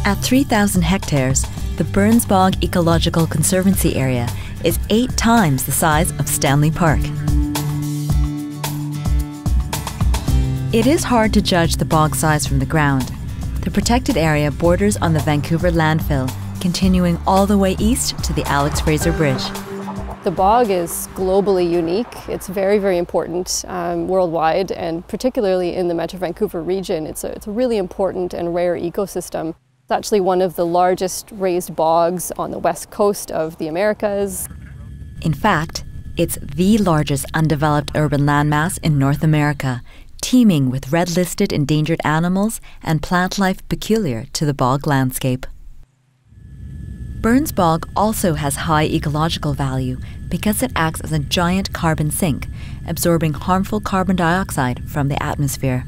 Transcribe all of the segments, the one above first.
At 3,000 hectares, the Burns Bog Ecological Conservancy area is 8 times the size of Stanley Park. It is hard to judge the bog size from the ground. The protected area borders on the Vancouver landfill, continuing all the way east to the Alex Fraser Bridge. The bog is globally unique. It's very, very important worldwide, and particularly in the Metro Vancouver region. It's a really important and rare ecosystem. It's actually one of the largest raised bogs on the west coast of the Americas. In fact, it's the largest undeveloped urban landmass in North America, teeming with red-listed endangered animals and plant life peculiar to the bog landscape. Burns Bog also has high ecological value because it acts as a giant carbon sink, absorbing harmful carbon dioxide from the atmosphere.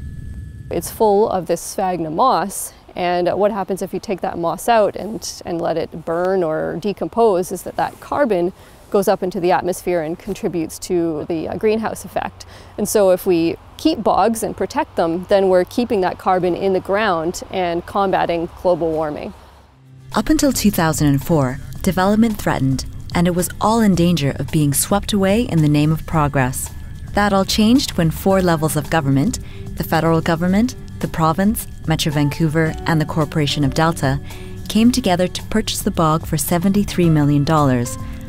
It's full of this sphagnum moss, and what happens if you take that moss out and let it burn or decompose is that carbon goes up into the atmosphere and contributes to the greenhouse effect. And so if we keep bogs and protect them, then we're keeping that carbon in the ground and combating global warming. Up until 2004, development threatened, and it was all in danger of being swept away in the name of progress. That all changed when 4 levels of government, the federal government, the province, Metro Vancouver, and the Corporation of Delta, came together to purchase the bog for $73 million,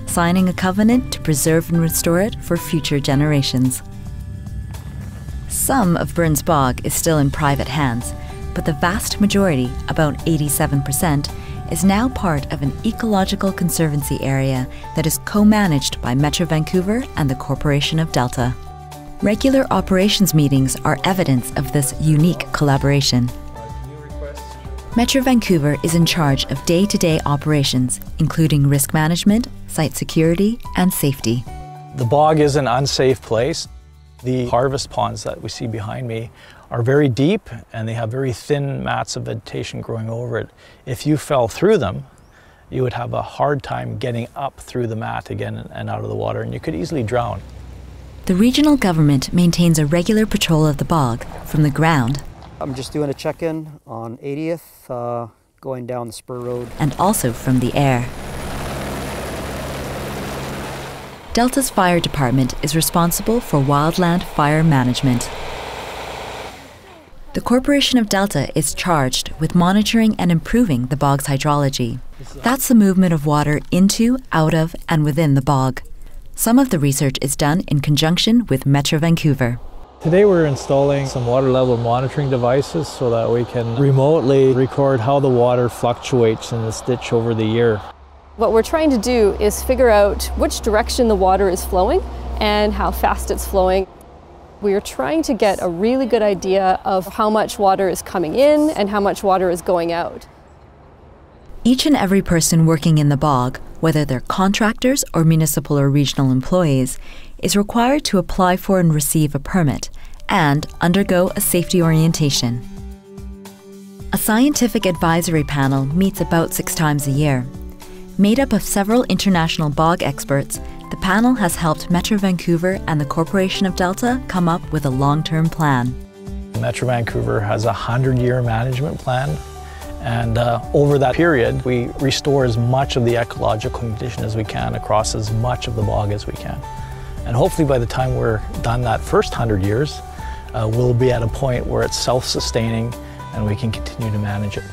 signing a covenant to preserve and restore it for future generations. Some of Burns Bog is still in private hands, but the vast majority, about 87%, is now part of an ecological conservancy area that is co-managed by Metro Vancouver and the Corporation of Delta. Regular operations meetings are evidence of this unique collaboration. Metro Vancouver is in charge of day-to-day operations, including risk management, site security, and safety. The bog is an unsafe place. The harvest ponds that we see behind me are very deep, and they have very thin mats of vegetation growing over it. If you fell through them, you would have a hard time getting up through the mat again and out of the water, and you could easily drown. The regional government maintains a regular patrol of the bog from the ground. I'm just doing a check-in on 80th, going down the spur road. And also from the air. Delta's fire department is responsible for wildland fire management. The Corporation of Delta is charged with monitoring and improving the bog's hydrology. That's the movement of water into, out of, and within the bog. Some of the research is done in conjunction with Metro Vancouver. Today we're installing some water level monitoring devices so that we can remotely record how the water fluctuates in this ditch over the year. What we're trying to do is figure out which direction the water is flowing and how fast it's flowing. We are trying to get a really good idea of how much water is coming in and how much water is going out. Each and every person working in the bog, whether they're contractors or municipal or regional employees, is required to apply for and receive a permit and undergo a safety orientation. A scientific advisory panel meets about 6 times a year. Made up of several international bog experts, the panel has helped Metro Vancouver and the Corporation of Delta come up with a long-term plan. Metro Vancouver has a 100-year management plan, and over that period we restore as much of the ecological condition as we can across as much of the bog as we can. And hopefully by the time we're done that first 100 years, we'll be at a point where it's self-sustaining and we can continue to manage it.